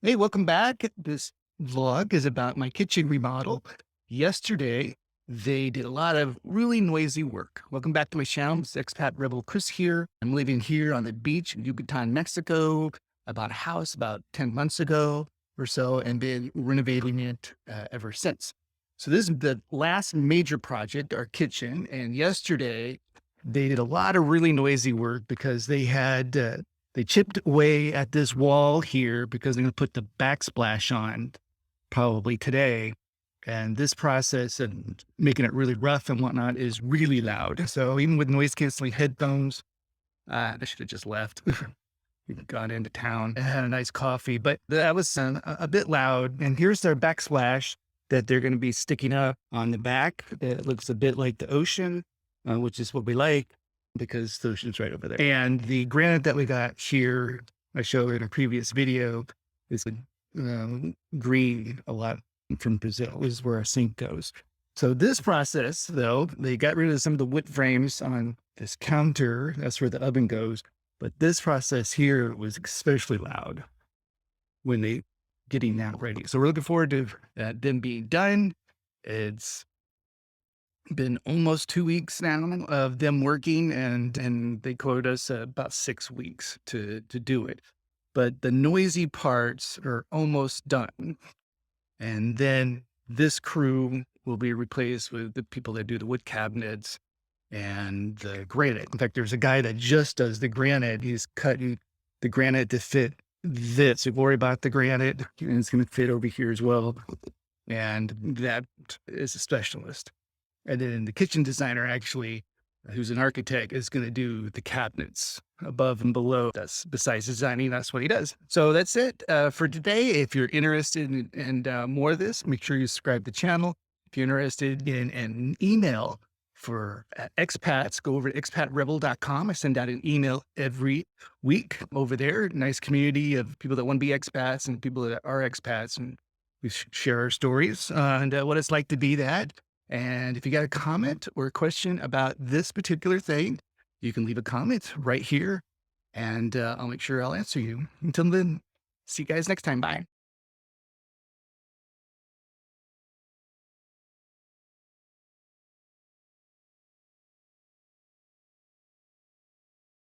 Hey, welcome back. This vlog is about my kitchen remodel. Yesterday, they did a lot of really noisy work. Welcome back to my channel. It's Expat Rebel Chris here. I'm living here on the beach in Yucatan, Mexico. I bought a house about 10 months ago or so and been renovating it ever since. So this is the last major project, our kitchen. And yesterday, they did a lot of really noisy work because they chipped away at this wall here because they're going to put the backsplash on probably today. And this process and making it really rough and whatnot is really loud. So even with noise canceling headphones, I should have just left. Gone into town and had a nice coffee, but that was a bit loud. And here's their backsplash that they're going to be sticking up on the back. It looks a bit like the ocean, which is what we like because the ocean's right over there. And the granite that we got here, I showed in a previous video, is green a lot from Brazil, is where our sink goes. So this process, though, they got rid of some of the wood frames on this counter. That's where the oven goes. But this process here was especially loud when they getting that ready. So we're looking forward to them being done. It's been almost 2 weeks now of them working, and they quote us about 6 weeks to do it. But the noisy parts are almost done. And then this crew will be replaced with the people that do the wood cabinets and the granite. In fact, there's a guy that just does the granite. He's cutting the granite to fit this. We worry about the granite, and it's going to fit over here as well. And that is a specialist. And then the kitchen designer, actually, who's an architect, is going to do the cabinets above and below. That's besides designing, that's what he does. So that's it for today. If you're interested in more of this, make sure you subscribe to the channel. If you're interested in an email for expats, go over to expatrebel.com. I send out an email every week over there. Nice community of people that want to be expats and people that are expats, and we share our stories and what it's like to be that. And if you got a comment or a question about this particular thing, you can leave a comment right here, and I'll make sure I'll answer you. Until then, see you guys next time. Bye.